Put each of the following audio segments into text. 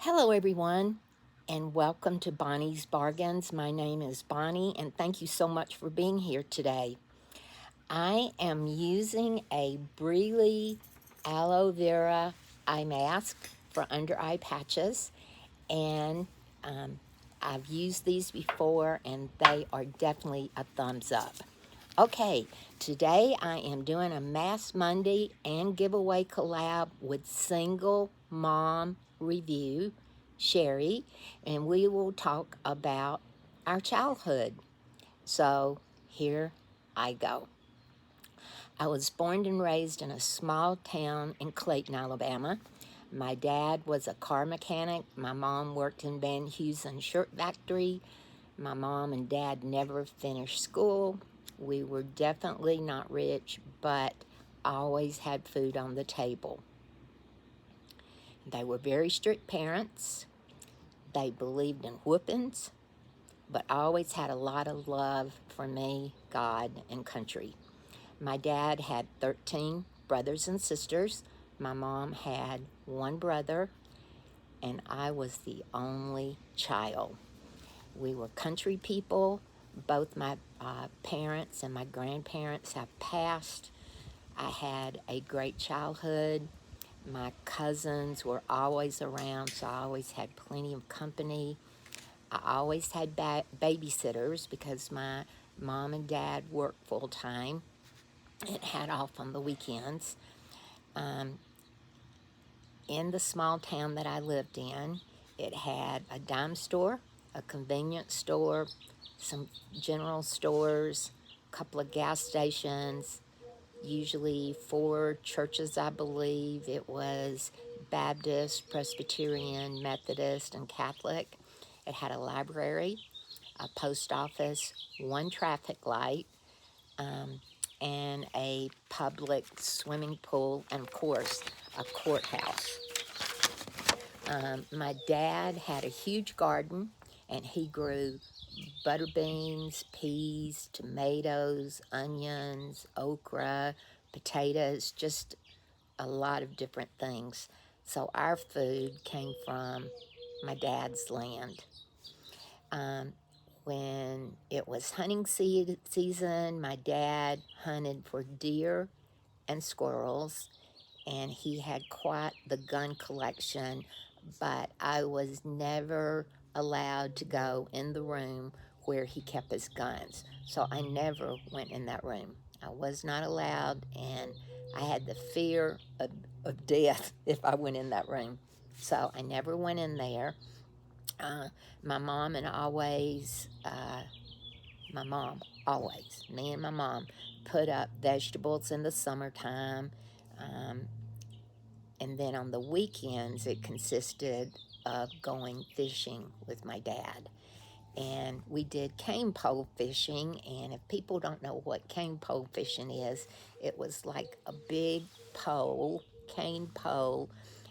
Hello, everyone, and welcome to Bonnie's Bargains. My name is Bonnie, and thank you so much for being here today. I am using a Breely aloe vera eye mask for under eye patches, and I've used these before, and they are definitely a thumbs up. Okay, today I am doing a Mass Monday and giveaway collab with Single Mom Review, Sherry, and we will talk about our childhood. So here I go. I was born and raised in a small town in Clayton, Alabama. My dad was a car mechanic. My mom worked in Van Heusen shirt factory. My mom and dad never finished school. We were definitely not rich, but always had food on the table. They were very strict parents. They believed in whoopings, but always had a lot of love for me, God, and country. My dad had 13 brothers and sisters. My mom had one brother, and I was the only child. We were country people. Both my parents and my grandparents have passed. I had a great childhood. My cousins were always around, so I always had plenty of company. I always had babysitters because my mom and dad worked full time and had off on the weekends. In the small town that I lived in, it had a dime store, a convenience store, some general stores, a couple of gas stations, usually 4 churches, I believe. It was Baptist, Presbyterian, Methodist, and Catholic. It had a library, a post office, 1 traffic light, and a public swimming pool, and of course, a courthouse. My dad had a huge garden, and he grew butter beans, peas, tomatoes, onions, okra, potatoes, just a lot of different things. So our food came from my dad's land. When it was hunting season, my dad hunted for deer and squirrels, and he had quite the gun collection, but I was never allowed to go in the room where he kept his guns. So I never went in that room. I was not allowed, and I had the fear of death if I went in that room. So I never went in there. My mom and always, my mom always, me and my mom, put up vegetables in the summertime. Um, and then on the weekends, it consisted of going fishing with my dad. And we did cane pole fishing. And if people don't know what cane pole fishing is, it was like a big pole, cane pole,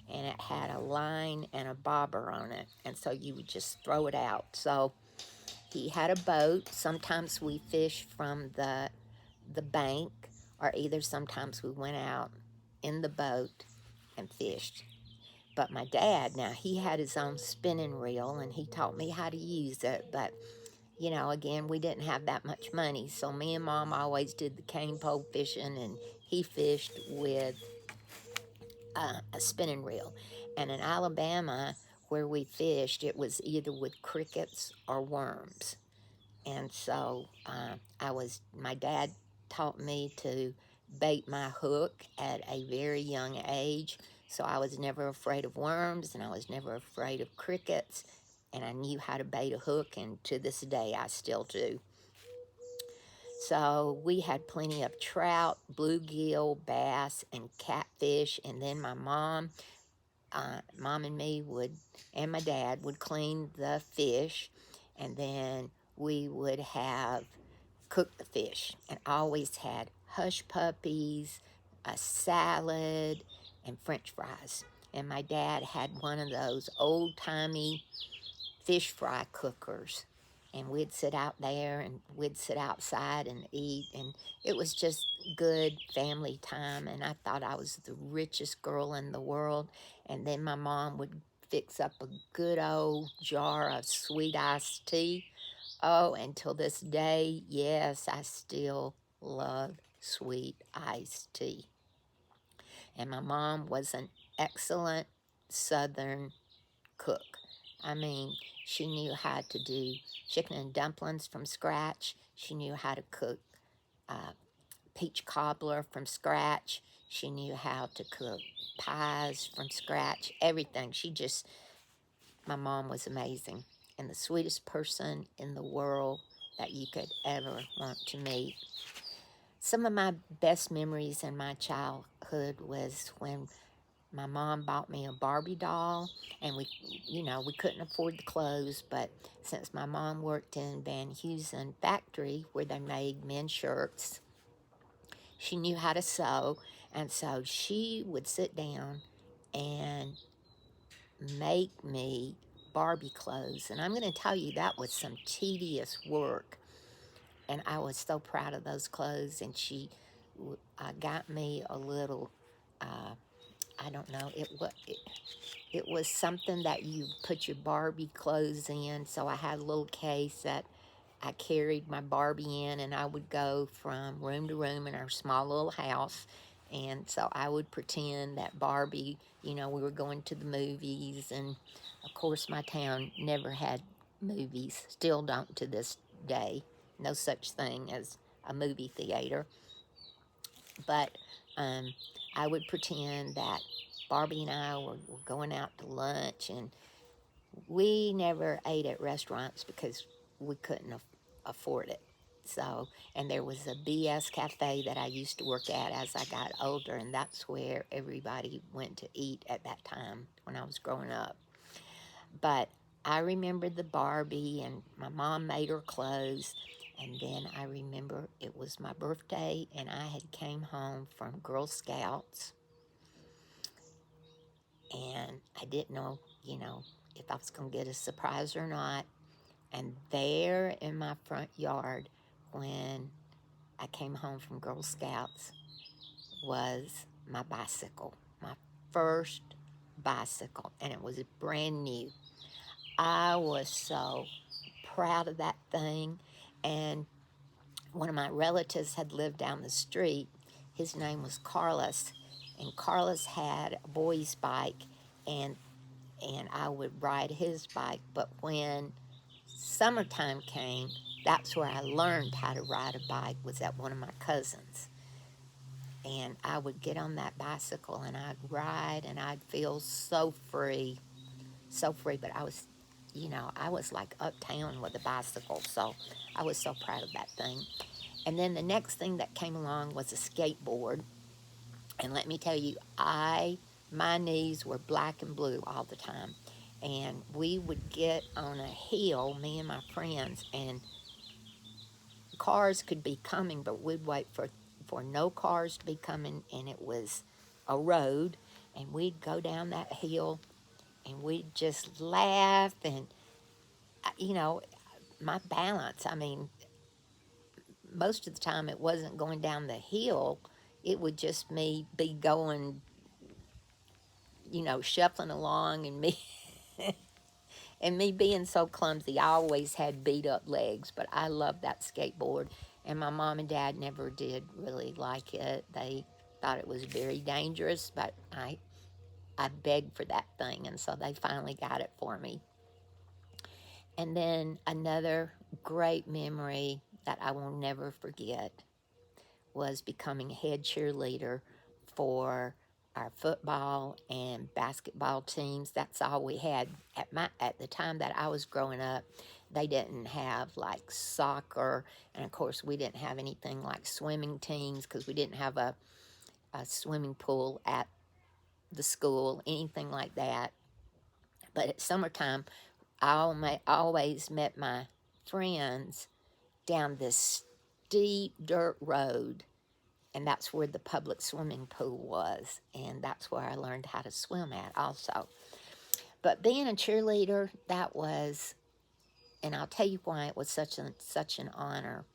and it had a line and a bobber on it. And so you would just throw it out. So he had a boat. Sometimes we fished from the bank, or either sometimes we went out in the boat and fished. But my dad, now he had his own spinning reel and he taught me how to use it. But, again, we didn't have that much money. So me and mom always did the cane pole fishing, and he fished with a spinning reel. And in Alabama, where we fished, it was either with crickets or worms. And so my dad taught me to bait my hook at a very young age. So I was never afraid of worms, and I was never afraid of crickets. And I knew how to bait a hook, and to this day I still do. So we had plenty of trout, bluegill, bass, and catfish. And then my mom and me and my dad would clean the fish, and then we would have cooked the fish, and always had hush puppies, a salad, and french fries. And my dad had one of those old-timey fish fry cookers, and we'd sit out there and we'd sit outside and eat, and it was just good family time. And I thought I was the richest girl in the world. And then my mom would fix up a good old jar of sweet iced tea. Oh, and till this day, yes, I still love sweet iced tea. And my mom was an excellent Southern cook. I mean, she knew how to do chicken and dumplings from scratch. She knew how to cook peach cobbler from scratch. She knew how to cook pies from scratch, everything. My mom was amazing and the sweetest person in the world that you could ever want to meet. Some of my best memories in my childhood was when my mom bought me a Barbie doll, and we couldn't afford the clothes, but since my mom worked in Van Heusen factory where they made men's shirts, she knew how to sew, and so she would sit down and make me Barbie clothes. And I'm going to tell you, that was some tedious work, and I was so proud of those clothes. And she got me a little, I don't know, it was something that you put your Barbie clothes in. So I had a little case that I carried my Barbie in, and I would go from room to room in our small little house. And so I would pretend that Barbie, we were going to the movies. And of course, my town never had movies, still don't to this day. No such thing as a movie theater. But I would pretend that Barbie and I were going out to lunch, and we never ate at restaurants because we couldn't afford it. So, and there was a BS cafe that I used to work at as I got older, and that's where everybody went to eat at that time when I was growing up. But I remember the Barbie, and my mom made her clothes, and then I remember it was my birthday, and I had came home from Girl Scouts, and I didn't know, if I was going to get a surprise or not. And there in my front yard, when I came home from Girl Scouts, was my bicycle, my first bicycle, and it was brand new. I was so proud of that thing. And one of my relatives had lived down the street. His name was Carlos, and Carlos had a boy's bike, and I would ride his bike. But when summertime came, that's where I learned how to ride a bike, was at one of my cousins. And I would get on that bicycle and I'd ride, and I'd feel so free, so free. But I was like uptown with a bicycle, so I was so proud of that thing. And then the next thing that came along was a skateboard. And let me tell you, my knees were black and blue all the time. And we would get on a hill, me and my friends, and cars could be coming, but we'd wait for no cars to be coming, and it was a road, and we'd go down that hill, and we'd just laugh, and my balance, I mean, most of the time it wasn't going down the hill, it would just me be going, shuffling along, and me and me being so clumsy. I always had beat up legs, but I loved that skateboard. And my mom and dad never did really like it. They thought it was very dangerous, but I begged for that thing, and so they finally got it for me. And then another great memory that I will never forget was becoming head cheerleader for our football and basketball teams. That's all we had at the time that I was growing up. They didn't have like soccer, and of course we didn't have anything like swimming teams because we didn't have a swimming pool at the school, anything like that. But at summertime, I always met my friends down this steep dirt road, and that's where the public swimming pool was, and that's where I learned how to swim at also. But being a cheerleader, that was, and I'll tell you why it was such an honor.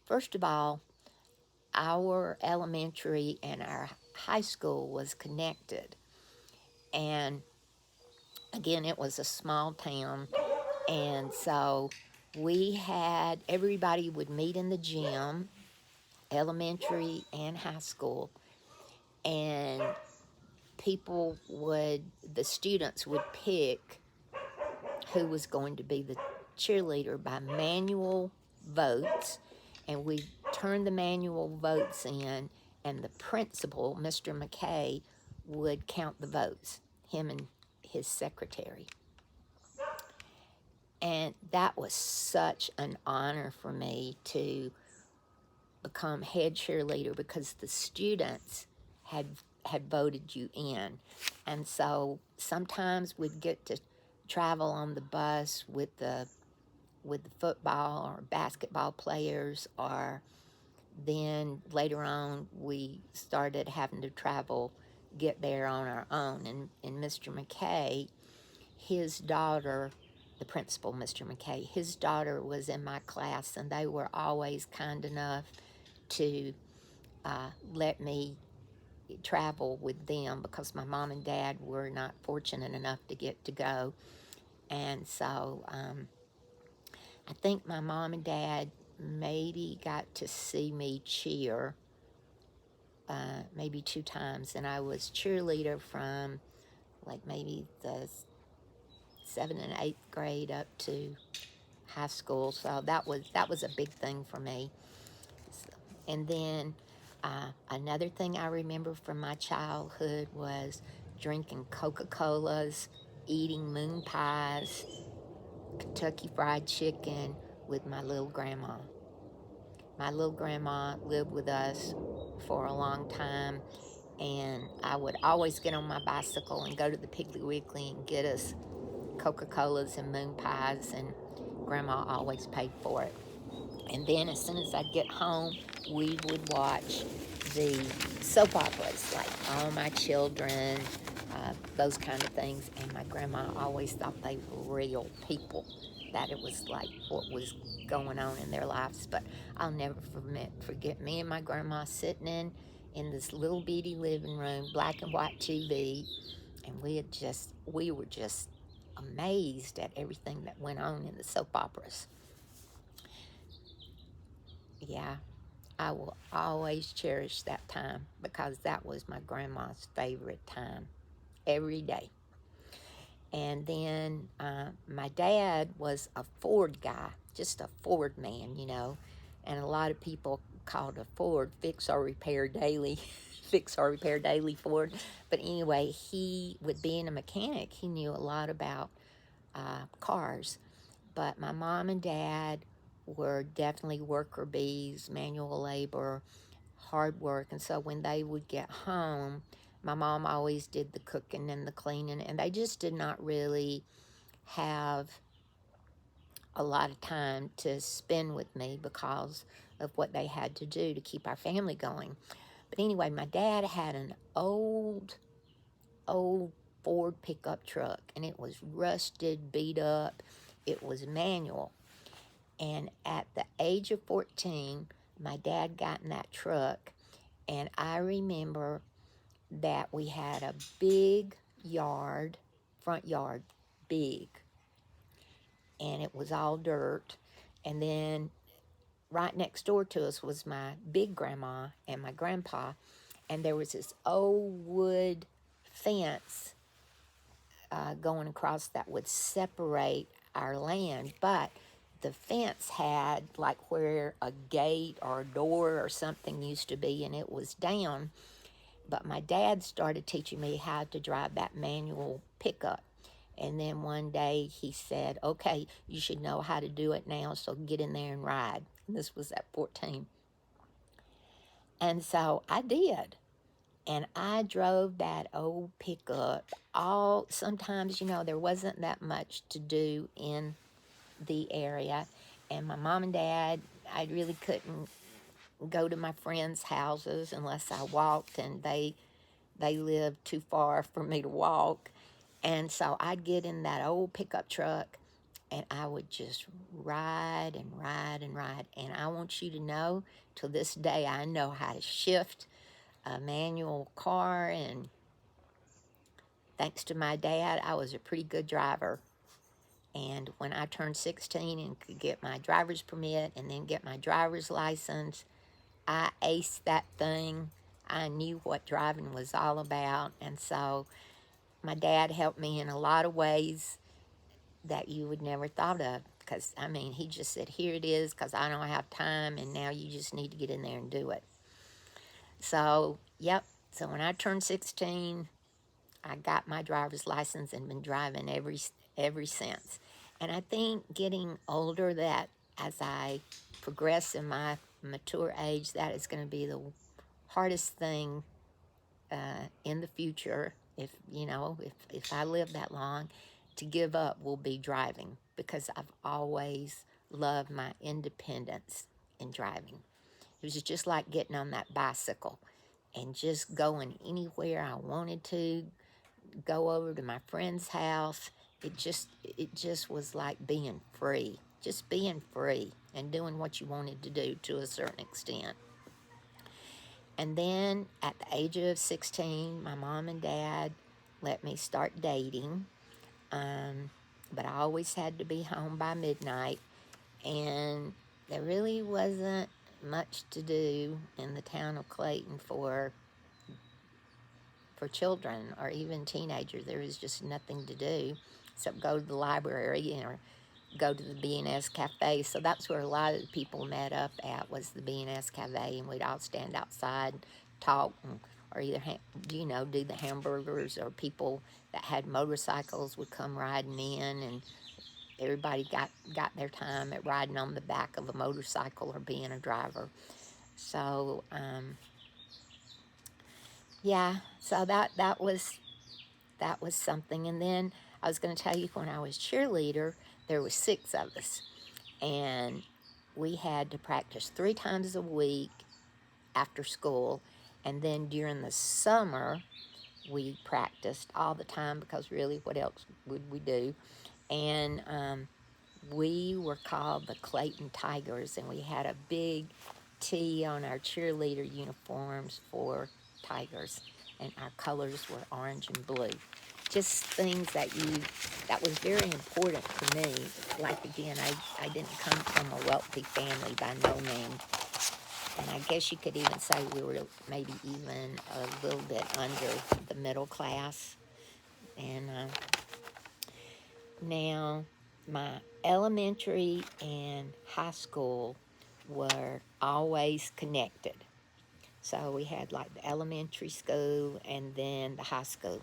First of all, our elementary and our high school was connected, and Again, it was a small town, and so everybody would meet in the gym, elementary and high school, and the students would pick who was going to be the cheerleader by manual votes, and we turned the manual votes in, and the principal, Mr. McKay, would count the votes, him and his secretary. And that was such an honor for me to become head cheerleader, because the students had voted you in. And so sometimes we'd get to travel on the bus with the football or basketball players, or then later on we started having to get there on our own. And Mr. McKay, his daughter, the principal, Mr. McKay, his daughter was in my class, and they were always kind enough to let me travel with them, because my mom and dad were not fortunate enough to get to go. And so I think my mom and dad maybe got to see me cheer maybe 2 times, and I was cheerleader from like maybe the 7th and 8th grade up to high school. So that was a big thing for me. And then another thing I remember from my childhood was drinking Coca-Colas, eating moon pies, Kentucky Fried Chicken with my little grandma. My little grandma lived with us for a long time, and I would always get on my bicycle and go to the Piggly Wiggly and get us Coca-Colas and moon pies, and Grandma always paid for it. And then as soon as I'd get home, we would watch the soap operas, like All My Children, those kind of things. And my grandma always thought they were real people, that it was like what was going on in their lives. But I'll never forget me and my grandma sitting in this little bitty living room, black and white TV, and we were just amazed at everything that went on in the soap operas. Yeah, I will always cherish that time, because that was my grandma's favorite time every day. And then my dad was a Ford guy, just a Ford man, and a lot of people called a Ford fix or repair daily, fix or repair daily Ford. But anyway, he, with being a mechanic, he knew a lot about cars. But my mom and dad were definitely worker bees, manual labor, hard work. And so when they would get home, my mom always did the cooking and the cleaning, and they just did not really have a lot of time to spend with me because of what they had to do to keep our family going. But anyway, my dad had an old Ford pickup truck, and it was rusted, beat up. It was manual. And at the age of 14, my dad got in that truck, and I remember that we had a big yard, front yard, big, and it was all dirt. And then right next door to us was my big grandma and my grandpa, and there was this old wood fence going across that would separate our land, but the fence had like where a gate or a door or something used to be, and it was down. But my dad started teaching me how to drive that manual pickup. And then one day he said, okay, you should know how to do it now, so get in there and ride. And this was at 14. And so I did. And I drove that old pickup sometimes, there wasn't that much to do in the area. And my mom and dad, I really couldn't go to my friends' houses unless I walked, and they lived too far for me to walk. And so I'd get in that old pickup truck, and I would just ride and ride and ride. And I want you to know, to this day, I know how to shift a manual car, and thanks to my dad, I was a pretty good driver. And when I turned 16 and could get my driver's permit and then get my driver's license, I aced that thing. I knew what driving was all about. And so my dad helped me in a lot of ways that you would never thought of. Because, I mean, he just said, here it is, because I don't have time, and now you just need to get in there and do it. So, yep. So when I turned 16, I got my driver's license and been driving ever since. And I think getting older, that as I progress in my mature age, that is going to be the hardest thing in the future, if if I live that long, to give up will be driving, because I've always loved my independence in driving. It was just like getting on that bicycle and just going anywhere I wanted to, go over to my friend's house. It just was like being free, just being free and doing what you wanted to do to a certain extent. And then at the age of 16, my mom and dad let me start dating. But I always had to be home by midnight, and there really wasn't much to do in the town of Clayton for children or even teenagers. There was just nothing to do except go to the library or go to the B&S Cafe. So that's where a lot of the people met up at, was the B&S Cafe, and we'd all stand outside, talk, or either do the hamburgers, or people that had motorcycles would come riding in, and everybody got their time at riding on the back of a motorcycle or being a driver. So yeah, so that was something. And then I was going to tell you, when I was cheerleader, there was 6 of us, and we had to practice 3 times a week after school, and then during the summer we practiced all the time, because really, what else would we do? And we were called the Clayton Tigers, and we had a big T on our cheerleader uniforms for tigers, and our colors were orange and blue. Just things that was very important to me. Like, again, I didn't come from a wealthy family by no means, and I guess you could even say we were maybe even a little bit under the middle class. And now, my elementary and high school were always connected. So we had like the elementary school and then the high school.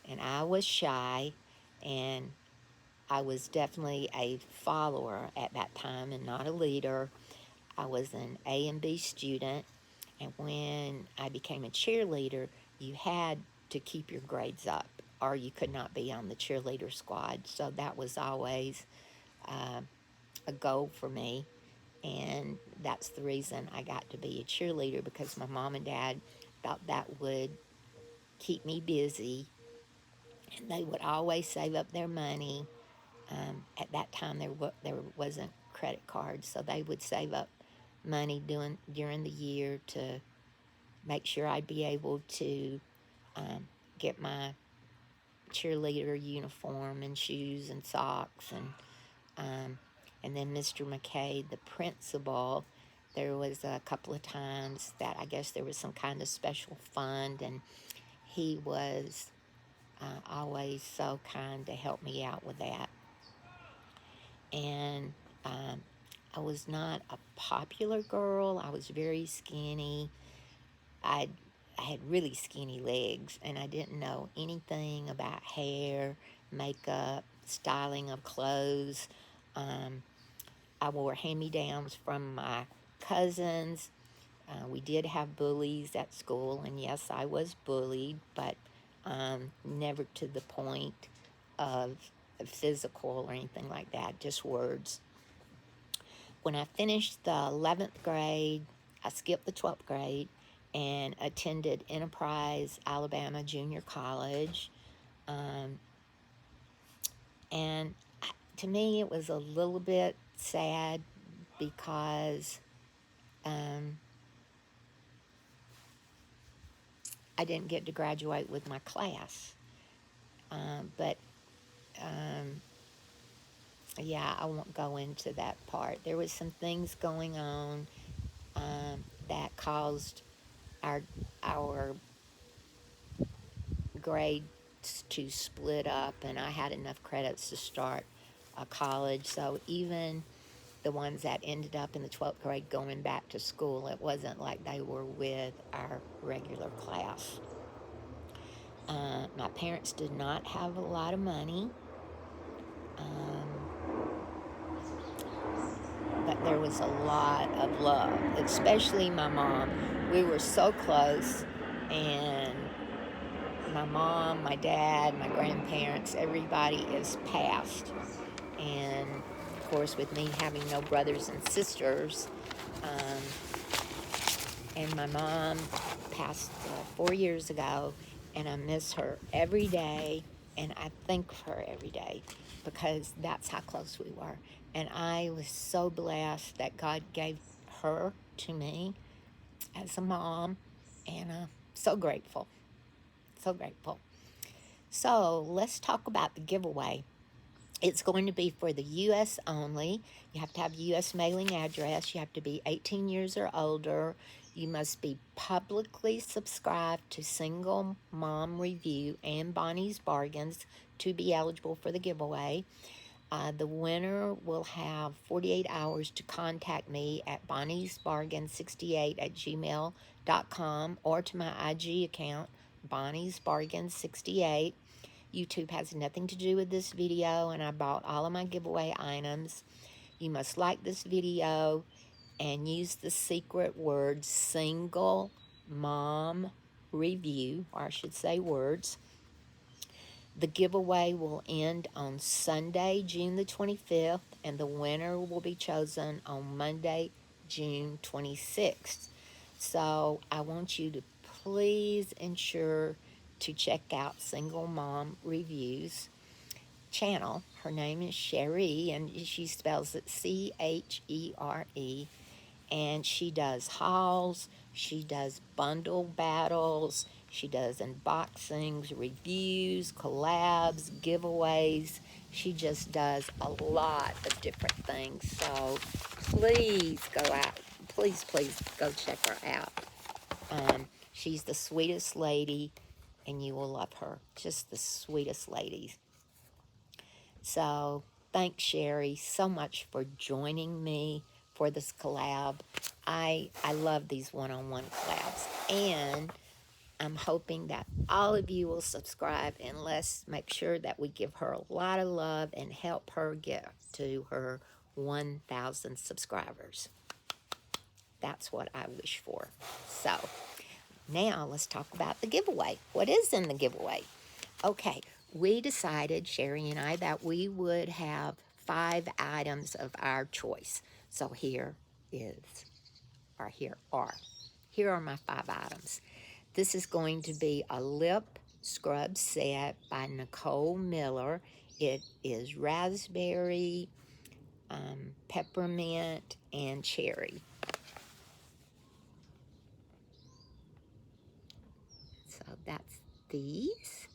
And I was shy, and I was definitely a follower at that time and not a leader. I was an A and B student, and when I became a cheerleader, you had to keep your grades up, or you could not be on the cheerleader squad. So that was always a goal for me, and that's the reason I got to be a cheerleader, because my mom and dad thought that would keep me busy, and they would always save up their money. At that time, there wasn't credit cards, so they would save up money during the year to make sure I'd be able to get my cheerleader uniform and shoes and socks. And then Mr. McKay, the principal, there was a couple of times that I guess there was some kind of special fund, and he was always so kind to help me out with that. And I was not a popular girl. I was very skinny. I had really skinny legs, and I didn't know anything about hair, makeup, styling of clothes. I wore hand-me-downs from my cousins. We did have bullies at school, and yes, I was bullied, but never to the point of physical or anything like that, just words. When I finished the 11th grade, I skipped the 12th grade and attended Enterprise, Alabama Junior College. And to me, it was a little bit sad, because I didn't get to graduate with my class. But yeah, I won't go into that part. There was some things going on that caused our our grades to split up, and I had enough credits to start a college. So even the ones that ended up in the 12th grade going back to school, it wasn't like they were with our regular class. My parents did not have a lot of money, but there was a lot of love, especially my mom. We were so close, and my mom, my dad, my grandparents, everybody is passed. And of course, with me having no brothers and sisters, and my mom passed 4 years ago, and I miss her every day, and I think of her every day because that's how close we were. And I was so blessed that God gave her to me as a mom, and so grateful, so grateful. So let's talk about the giveaway. It's going to be for the U.S. only. You have to have a U.S. mailing address. You have to be 18 years or older. You must be publicly subscribed to Single Mom Review and Bonnie's Bargains to be eligible for the giveaway. The winner will have 48 hours to contact me at bonniesbargain68@gmail.com or to my IG account, bonniesbargain68. YouTube has nothing to do with this video, and I bought all of my giveaway items. You must like this video and use the secret word single mom review, or I should say words. The giveaway will end on Sunday, June the 25th, and the winner will be chosen on Monday, June 26th. So I want you to please ensure to check out Single Mom Reviews channel. Her name is Chere, and she spells it Chere, and she does hauls, she does bundle battles, she does unboxings, reviews, collabs, giveaways. She just does a lot of different things. So please go out. Please go check her out. She's the sweetest lady, and you will love her. Just the sweetest lady. So thanks, Sherry, so much for joining me for this collab. I love these one-on-one collabs, and I'm hoping that all of you will subscribe, and let's make sure that we give her a lot of love and help her get to her 1,000 subscribers. That's what I wish for. So now let's talk about the giveaway. What is in the giveaway? Okay, we decided, Sherry and I, that we would have 5 items of our choice. So here are my 5 items. This is going to be a lip scrub set by Nicole Miller. It is raspberry, peppermint, and cherry. So that's these.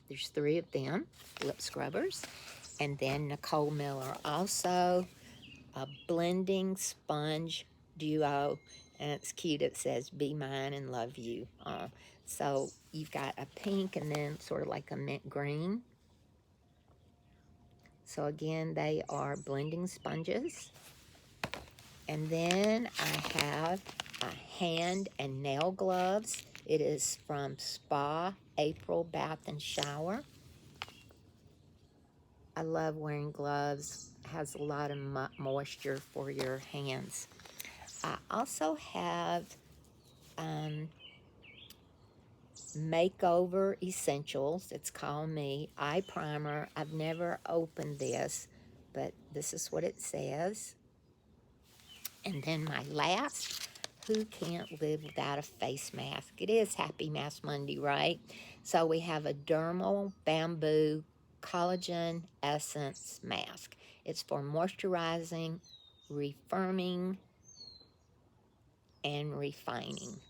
There's 3 of them, lip scrubbers. And then Nicole Miller also a blending sponge duo, and it's cute. It says "Be Mine and Love You." So you've got a pink and then sort of like a mint green. So again, they are blending sponges. And then I have hand and nail gloves. It is from Spa April Bath and Shower. I love wearing gloves. It has a lot of moisture for your hands. I also have Makeover Essentials. It's called me eye primer. I've never opened this, but this is what it says. And then my last, who can't live without a face mask? It is Happy Mask Monday, right? So we have a dermal bamboo collagen essence mask. It's for moisturizing, refirming, and refining.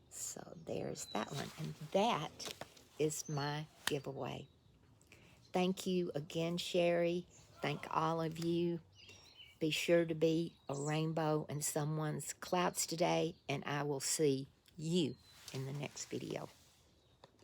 So there's that one. And that is my giveaway. Thank you again, Sherry. Thank all of you. Be sure to be a rainbow in someone's clouds today, and I will see you in the next video.